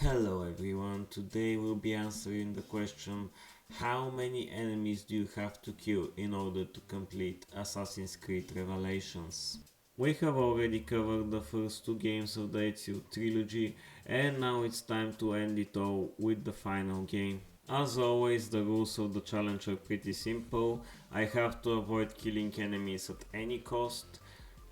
Hello everyone, today we'll be answering the question: how many enemies do you have to kill in order to complete Assassin's Creed Revelations? We have already covered the first two games of the Ezio trilogy, and now it's time to end it all with the final game. As always, the rules of the challenge are pretty simple. I have to avoid killing enemies at any cost.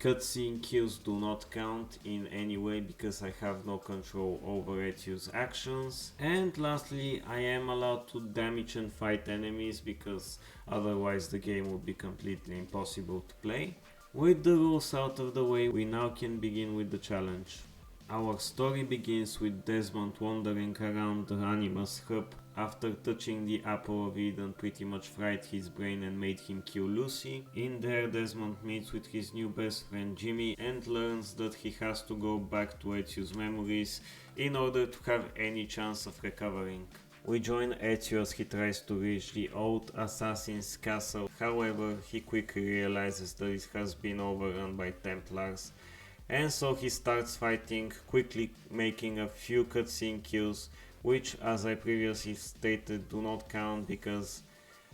Cutscene kills do not count in any way because I have no control over Ezio's actions. And lastly, I am allowed to damage and fight enemies because otherwise the game would be completely impossible to play. With the rules out of the way, we now can begin with the challenge. Our story begins with Desmond wandering around the Animus hub. After touching the Apple of Eden pretty much fried his brain and made him kill Lucy. In there, Desmond meets with his new best friend Jimmy and learns that he has to go back to Ezio's memories in order to have any chance of recovering. We join Ezio as he tries to reach the old assassin's castle. However, he quickly realizes that it has been overrun by Templars, and so he starts fighting, quickly making a few cutscene kills, which, as I previously stated, do not count because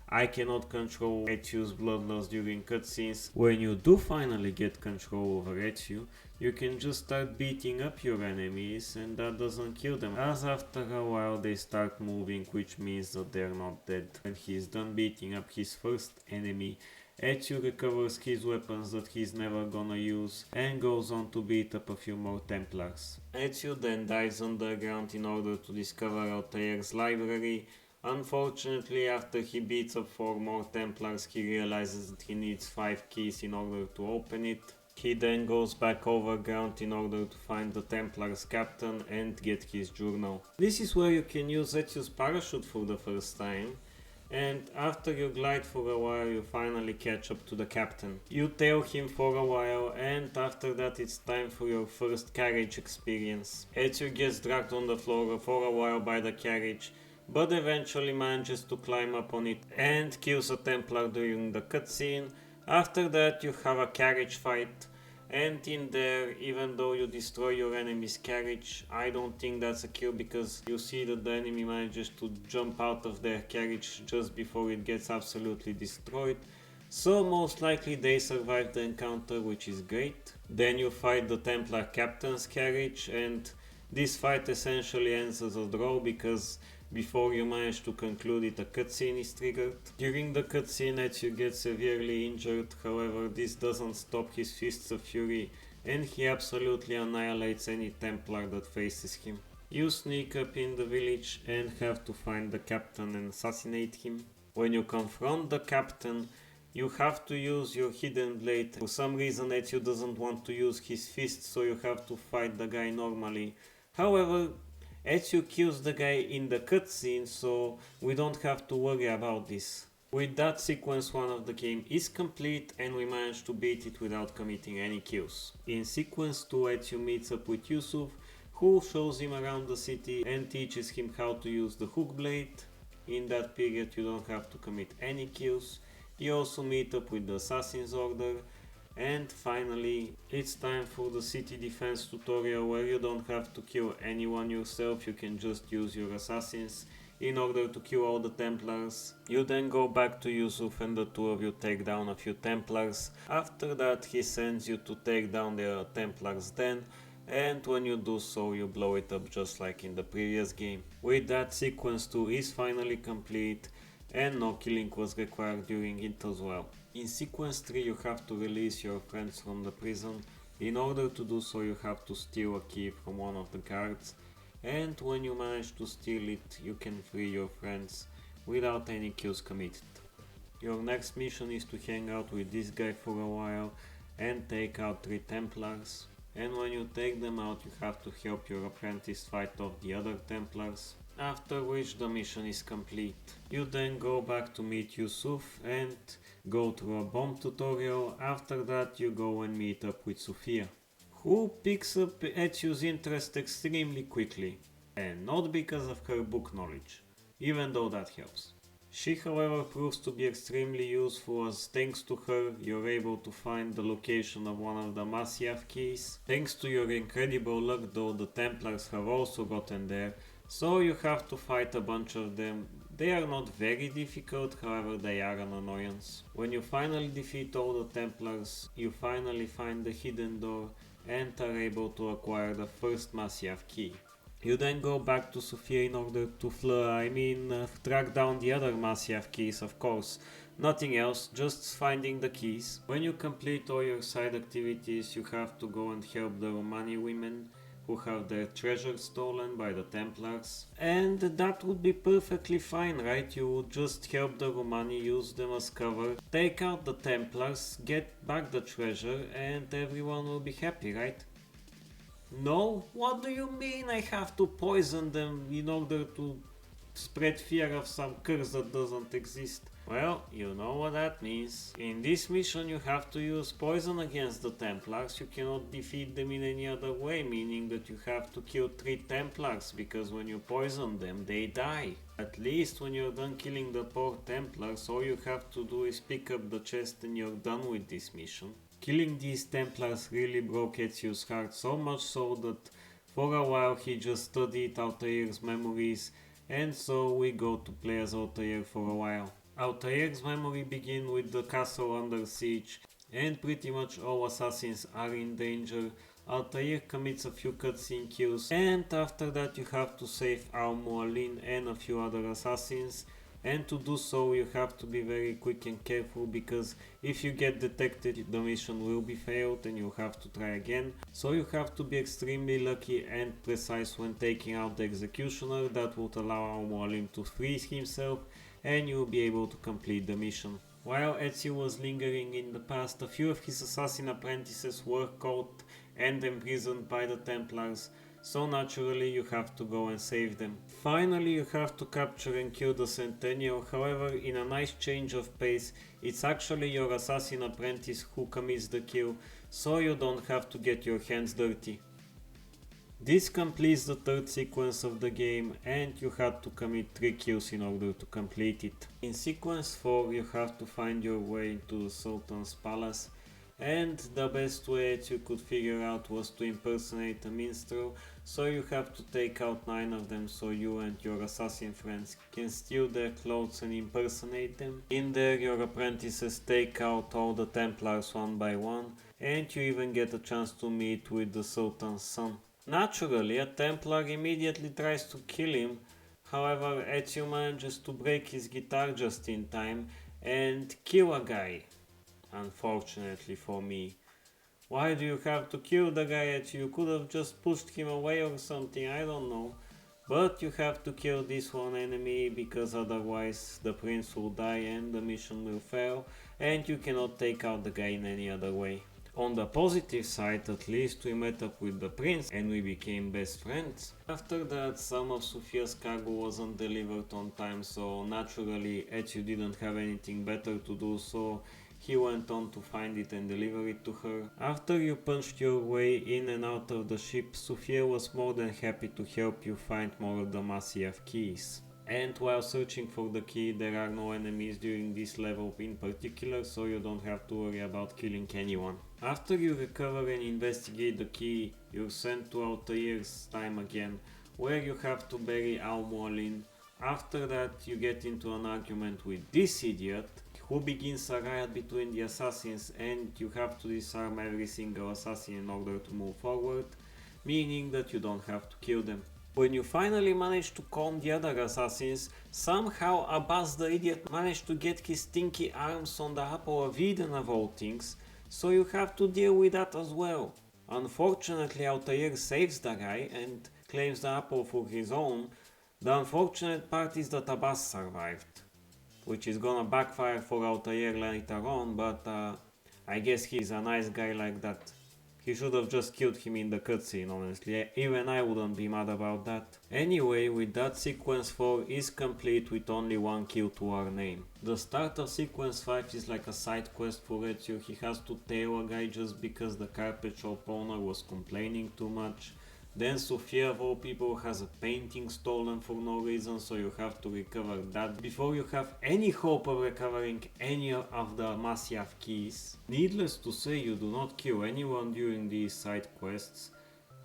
I cannot control Ezio's bloodlust during cutscenes. When you do finally get control over Ezio, you can just start beating up your enemies and that doesn't kill them, as after a while they start moving, which means that they're not dead. When he is done beating up his first enemy, Ezio recovers his weapons that he's never gonna use and goes on to beat up a few more Templars. Ezio then dives underground in order to discover Altair's library. Unfortunately, after he beats up 4 more Templars, he realizes that he needs 5 keys in order to open it. He then goes back overground in order to find the Templar's captain and get his journal. This is where you can use Ezio's parachute for the first time. And after you glide for a while, you finally catch up to the captain. You tail him for a while, and after that it's time for your first carriage experience. Ezio gets dragged on the floor for a while by the carriage, but eventually manages to climb up on it and kills a Templar during the cutscene. After that you have a carriage fight, and in there, even though you destroy your enemy's carriage, I don't think that's a kill because you see that the enemy manages to jump out of their carriage just before it gets absolutely destroyed. So most likely they survived the encounter, which is great. Then you fight the Templar captain's carriage, and this fight essentially ends as a draw because before you manage to conclude it, a cutscene is triggered. During the cutscene, Ezio gets severely injured, however this doesn't stop his fists of fury and he absolutely annihilates any Templar that faces him. You sneak up in the village and have to find the captain and assassinate him. When you confront the captain, you have to use your hidden blade. For some reason Ezio doesn't want to use his fist, so you have to fight the guy normally. However, Ezio kills the guy in the cutscene, so we don't have to worry about this. With that, sequence 1 of the game is complete and we managed to beat it without committing any kills. In sequence 2, Ezio meets up with Yusuf, who shows him around the city and teaches him how to use the hook blade. In that period you don't have to commit any kills. You also meet up with the Assassin's Order. And finally, it's time for the city defense tutorial where you don't have to kill anyone yourself, you can just use your assassins in order to kill all the Templars. You then go back to Yusuf and the two of you take down a few Templars. After that he sends you to take down the Templars den, and when you do so you blow it up just like in the previous game. With that, sequence 2 is finally complete and no killing was required during it as well. In sequence 3 you have to release your friends from the prison. In order to do so you have to steal a key from one of the guards, and when you manage to steal it you can free your friends without any kills committed. Your next mission is to hang out with this guy for a while and take out 3 Templars, and when you take them out you have to help your apprentice fight off the other Templars, after which the mission is complete. You then go back to meet Yusuf and go through a bomb tutorial. After that you go and meet up with Sofia, who picks up Ezio's interest extremely quickly, and not because of her book knowledge, even though that helps. She however proves to be extremely useful as thanks to her you're able to find the location of one of the Masyaf keys. Thanks to your incredible luck though, the Templars have also gotten there, so you have to fight a bunch of them. They are not very difficult, however they are an annoyance. When you finally defeat all the Templars, you finally find the hidden door and are able to acquire the first Masyaf key. You then go back to Sophia in order to track down the other Masyaf keys, of course. Nothing else, just finding the keys. When you complete all your side activities, you have to go and help the Romani women who have their treasure stolen by the Templars. And that would be perfectly fine, right? You would just help the Romani, use them as cover, take out the Templars, get back the treasure, and everyone will be happy, right? No? What do you mean I have to poison them in order to spread fear of some curse that doesn't exist? Well, you know what that means. In this mission you have to use poison against the Templars. You cannot defeat them in any other way, meaning that you have to kill 3 Templars, because when you poison them, they die. At least when you're done killing the poor Templars, all you have to do is pick up the chest and you're done with this mission. Killing these Templars really broke Ezio's heart, so much so that for a while he just studied Altair's memories, and so we go to play as Altair for a while. Altair's memory begin with the castle under siege, and pretty much all assassins are in danger. Altair commits a few cutscene kills, and after that you have to save Al-Mualim and a few other assassins. And to do so you have to be very quick and careful, because if you get detected the mission will be failed and you have to try again. So you have to be extremely lucky and precise when taking out the executioner. That would allow Al-Mualim to free himself and you will be able to complete the mission. While Ezio was lingering in the past, a few of his assassin apprentices were caught and imprisoned by the Templars, so naturally you have to go and save them. Finally you have to capture and kill the Centennial. However, in a nice change of pace, it's actually your assassin apprentice who commits the kill, so you don't have to get your hands dirty. This completes the third sequence of the game, and you had to commit 3 kills in order to complete it. In sequence 4 you have to find your way into the Sultan's palace, and the best way that you could figure out was to impersonate a minstrel, so you have to take out 9 of them so you and your assassin friends can steal their clothes and impersonate them. In there your apprentices take out all the Templars one by one, and you even get a chance to meet with the Sultan's son. Naturally, a Templar immediately tries to kill him, however Ezio manages to break his guitar just in time and kill a guy. Unfortunately for me. Why do you have to kill the guy? Ezio? You could have just pushed him away or something, I don't know. But you have to kill this one enemy, because otherwise the prince will die and the mission will fail, and you cannot take out the guy in any other way. On the positive side, at least we met up with the prince and we became best friends. After that, some of Sophia's cargo wasn't delivered on time, so naturally Ezio didn't have anything better to do, so he went on to find it and deliver it to her. After you punched your way in and out of the ship, Sophia was more than happy to help you find more of the Masyaf keys. And while searching for the key, there are no enemies during this level in particular, so you don't have to worry about killing anyone. After you recover and investigate the key, you're sent to Altair's time again, where you have to bury Al-Mualim. After that, you get into an argument with this idiot, who begins a riot between the assassins, and you have to disarm every single assassin in order to move forward, meaning that you don't have to kill them. When you finally manage to calm the other assassins, somehow Abbas the idiot managed to get his stinky arms on the apple of Eden of all things, so you have to deal with that as well. Unfortunately, Altair saves the guy and claims the apple for his own. The unfortunate part is that Abbas survived, which is gonna backfire for Altair later on, but I guess he's a nice guy like that. He should have just killed him in the cutscene, honestly. Even I wouldn't be mad about that. Anyway, with that, sequence 4 is complete with only 1 kill to our name. The start of sequence 5 is like a side quest for Ezio. He has to tail a guy just because the carpet shop owner was complaining too much. Then Sofia of all people has a painting stolen for no reason, so you have to recover that before you have any hope of recovering any of the Masyaf keys. Needless to say, you do not kill anyone during these side quests.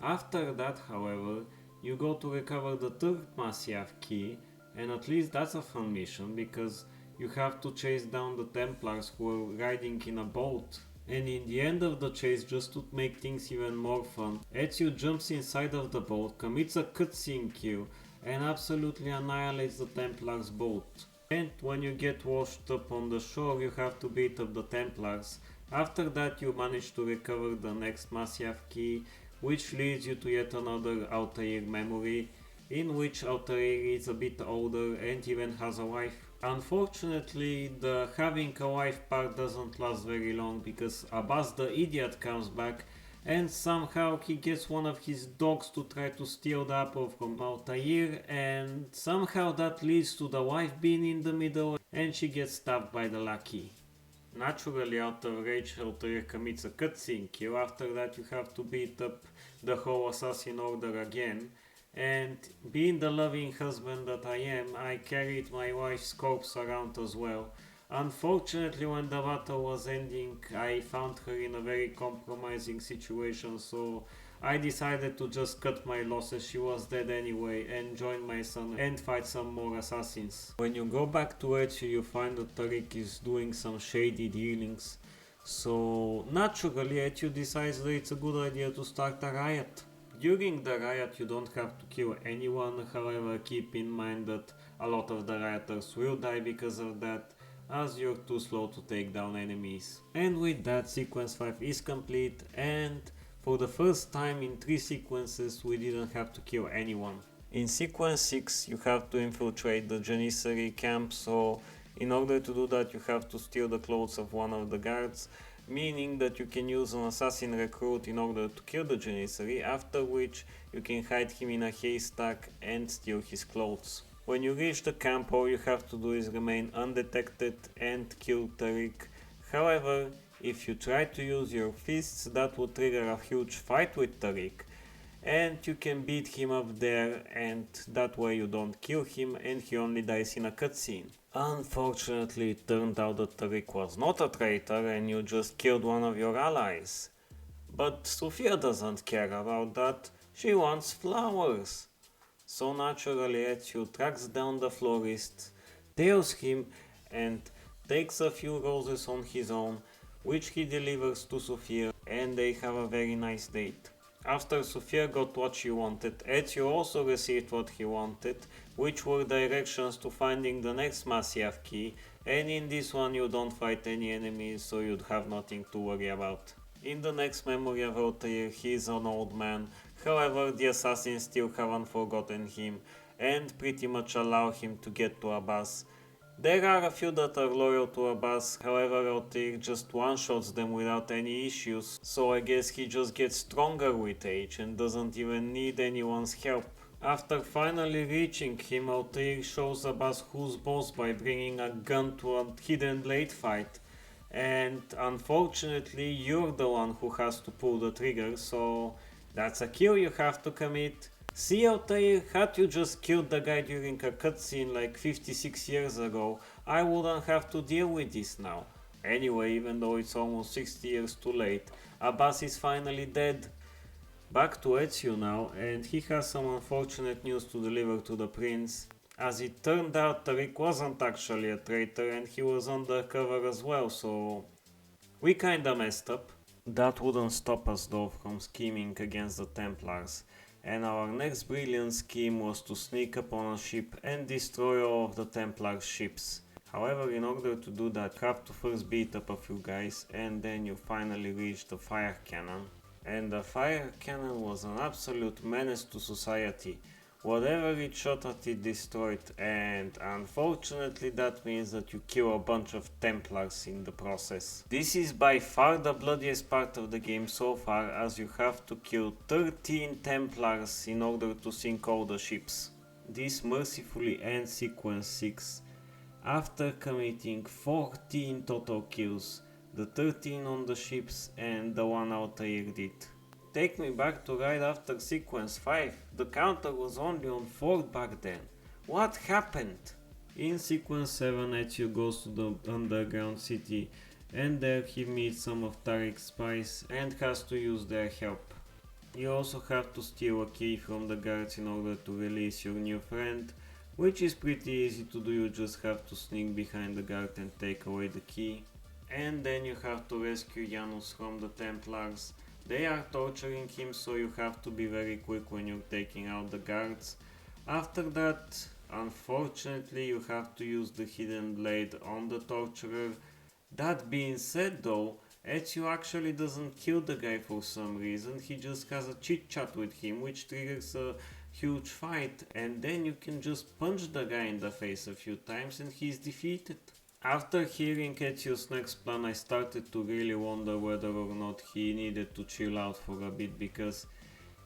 After that, however, you go to recover the third Masyaf key, and at least that's a fun mission because you have to chase down the Templars who are riding in a boat. And in the end of the chase, just to make things even more fun, Ezio jumps inside of the boat, commits a cutscene kill, and absolutely annihilates the Templars' boat. And when you get washed up on the shore, you have to beat up the Templars. After that, you manage to recover the next Masyaf key, which leads you to yet another Altair memory, in which Altair is a bit older and even has a wife. Unfortunately, the having a wife part doesn't last very long because Abbas the idiot comes back and somehow he gets one of his dogs to try to steal the apple from Altair, and somehow that leads to the wife being in the middle and she gets stabbed by the lackey. Naturally, out of rage, Altair commits a cutscene kill. After that, you have to beat up the whole assassin order again. And being the loving husband that I am, I carried my wife's corpse around as well. Unfortunately, when the battle was ending, I found her in a very compromising situation, so I decided to just cut my losses. She was dead anyway, and join my son and fight some more assassins. When you go back to Ezio, you find that Tariq is doing some shady dealings. So naturally, Ezio decides that it's a good idea to start a riot. During the riot you don't have to kill anyone, however keep in mind that a lot of the rioters will die because of that, as you're too slow to take down enemies. And with that, sequence 5 is complete, and for the first time in 3 sequences we didn't have to kill anyone. In sequence 6 you have to infiltrate the Janissary camp, so in order to do that you have to steal the clothes of one of the guards, meaning that you can use an assassin recruit in order to kill the Janissary, after which you can hide him in a haystack and steal his clothes. When you reach the camp, all you have to do is remain undetected and kill Tariq. However, if you try to use your fists, that would trigger a huge fight with Tariq, and you can beat him up there, and that way you don't kill him and he only dies in a cutscene. Unfortunately, it turned out that Tariq was not a traitor and you just killed one of your allies. But Sofia doesn't care about that, she wants flowers. So naturally Ezio tracks down the florist, tails him and takes a few roses on his own, which he delivers to Sofia, and they have a very nice date. After Sofia got what she wanted, Ezio also received what he wanted, which were directions to finding the next Masyaf key, and in this one you don't fight any enemies, so you'd have nothing to worry about. In the next memory of Altair, he is an old man, however the assassins still haven't forgotten him and pretty much allow him to get to Abbas. There are a few that are loyal to Abbas, however Altair just one-shots them without any issues, so I guess he just gets stronger with age and doesn't even need anyone's help. After finally reaching him, Altair shows Abbas who's boss by bringing a gun to a hidden blade fight, and unfortunately you're the one who has to pull the trigger, so that's a kill you have to commit. See, Altair, had you just killed the guy during a cutscene like 56 years ago, I wouldn't have to deal with this now. Anyway, even though it's almost 60 years too late, Abbas is finally dead. Back to Ezio now, and he has some unfortunate news to deliver to the prince. As it turned out, Tariq wasn't actually a traitor and he was undercover as well, so we kinda messed up. That wouldn't stop us though from scheming against the Templars, and our next brilliant scheme was to sneak up on a ship and destroy all of the Templar ships. However, in order to do that, you have to first beat up a few guys, and then you finally reach the fire cannon. And the fire cannon was an absolute menace to society. Whatever it shot at it destroyed, and unfortunately that means that you kill a bunch of Templars in the process. This is by far the bloodiest part of the game so far, as you have to kill 13 Templars in order to sink all the ships. This mercifully ends sequence 6 after committing 14 total kills, the 13 on the ships and the one Altair did. take me back to right after sequence 5. The counter was only on 4 back then. What happened? In sequence 7, Ezio goes to the underground city and there he meets some of Tarek's spies and has to use their help. You also have to steal a key from the guards in order to release your new friend, which is pretty easy to do. You just have to sneak behind the guard and take away the key. And then you have to rescue Janus from the Templars. They are torturing him, so you have to be very quick when you're taking out the guards. After that, unfortunately, you have to use the hidden blade on the torturer. That being said though, Ezio actually doesn't kill the guy for some reason. He just has a chit chat with him, which triggers a huge fight, and then you can just punch the guy in the face a few times and he's defeated. After hearing Ezio's next plan, I started to really wonder whether or not he needed to chill out for a bit, because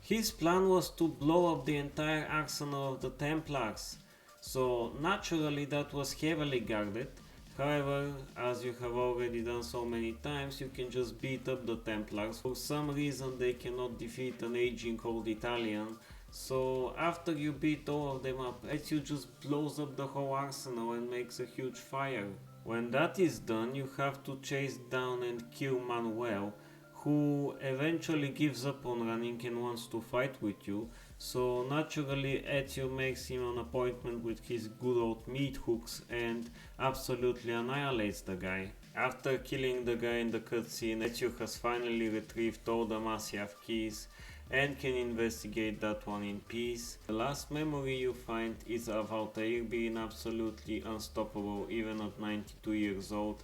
his plan was to blow up the entire arsenal of the Templars. So naturally that was heavily guarded. However, as you have already done so many times, you can just beat up the Templars. For some reason they cannot defeat an aging old Italian. So after you beat all of them up, Ezio just blows up the whole arsenal and makes a huge fire. When that is done, you have to chase down and kill Manuel, who eventually gives up on running and wants to fight with you. So naturally Ezio makes him an appointment with his good old meat hooks and absolutely annihilates the guy. After killing the guy in the cutscene, Ezio has finally retrieved all the Masyaf keys and can investigate that one in peace. The last memory you find is of Altair being absolutely unstoppable even at 92 years old,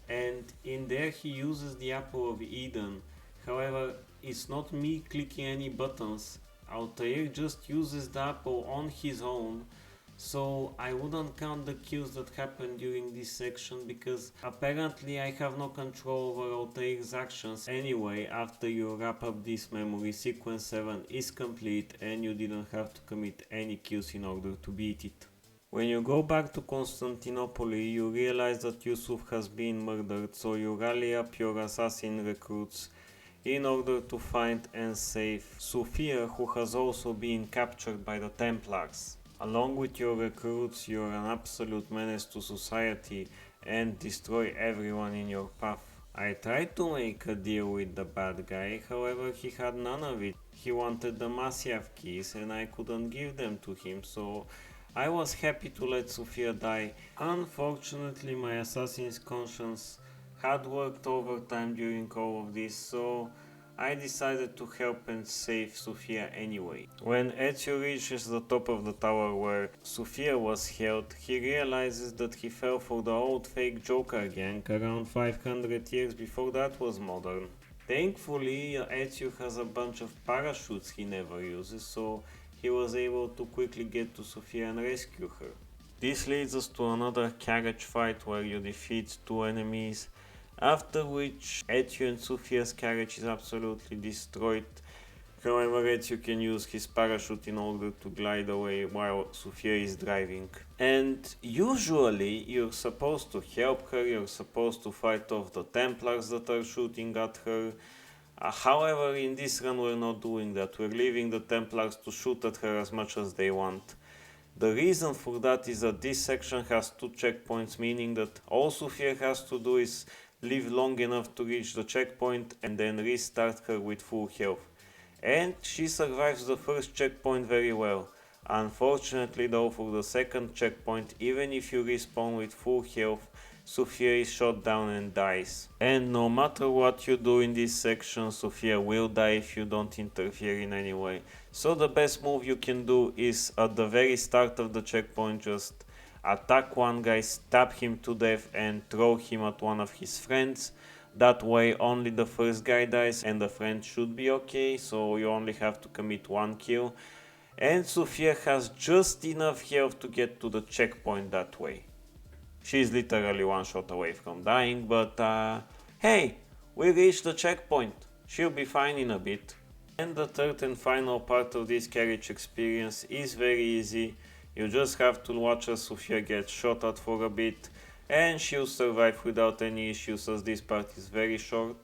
and in there he uses the Apple of Eden. However, it's not me clicking any buttons. Altair just uses the apple on his own, so I wouldn't count the kills that happened during this section, because apparently I have no control over Altair's actions. Anyway, after you wrap up this memory, sequence 7 is complete and you didn't have to commit any kills in order to beat it. When you go back to Constantinople, you realize that Yusuf has been murdered, so you rally up your assassin recruits in order to find and save Sophia, who has also been captured by the Templars. Along with your recruits, you are an absolute menace to society and destroy everyone in your path. I tried to make a deal with the bad guy, however he had none of it. He wanted the Masyaf keys and I couldn't give them to him, so I was happy to let Sophia die. Unfortunately, my assassin's conscience had worked overtime during all of this, so I decided to help and save Sophia anyway. When Ezio reaches the top of the tower where Sophia was held, he realizes that he fell for the old fake Joker gang around 500 years before that was modern. Thankfully, Ezio has a bunch of parachutes he never uses, so he was able to quickly get to Sophia and rescue her. This leads us to another carriage fight where you defeat two enemies, after which Ezio and Sophia's carriage is absolutely destroyed. However, Ezio can use his parachute in order to glide away while Sophia is driving. And usually you're supposed to help her, you're supposed to fight off the Templars that are shooting at her. However, in this run we're not doing that, we're leaving the Templars to shoot at her as much as they want. The reason for that is that this section has two checkpoints, meaning that all Sophia has to do is live long enough to reach the checkpoint and then restart her with full health. And she survives the first checkpoint very well. Unfortunately though, for the second checkpoint, even if you respawn with full health, Sophia is shot down and dies. And no matter what you do in this section, Sophia will die if you don't interfere in any way. So the best move you can do is at the very start of the checkpoint just attack one guy, stab him to death and throw him at one of his friends. That way only the first guy dies and the friend should be okay, so you only have to commit one kill. And Sophia has just enough health to get to the checkpoint that way. She's literally one shot away from dying, but hey, we reached the checkpoint. She'll be fine in a bit. And the third and final part of this carriage experience is very easy. You just have to watch as Sophia gets shot at for a bit and she'll survive without any issues, as this part is very short.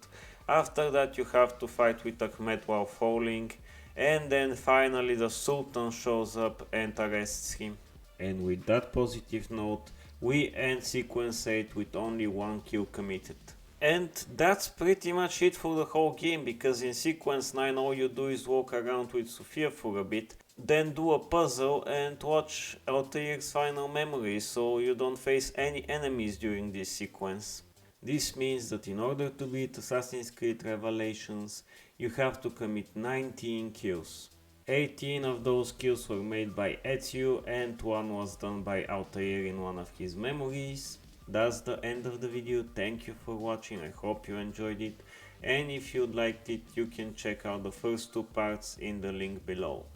After that you have to fight with Ahmed while falling, and then finally the Sultan shows up and arrests him. And with that positive note, we end sequence 8 with only one kill committed. And that's pretty much it for the whole game, because in sequence 9 all you do is walk around with Sophia for a bit, then do a puzzle and watch Altair's final memory, so you don't face any enemies during this sequence. This means that in order to beat Assassin's Creed Revelations, you have to commit 19 kills. 18 of those kills were made by Ezio and one was done by Altair in one of his memories. That's the end of the video. Thank you for watching, I hope you enjoyed it, and if you liked it you can check out the first two parts in the link below.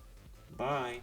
Bye!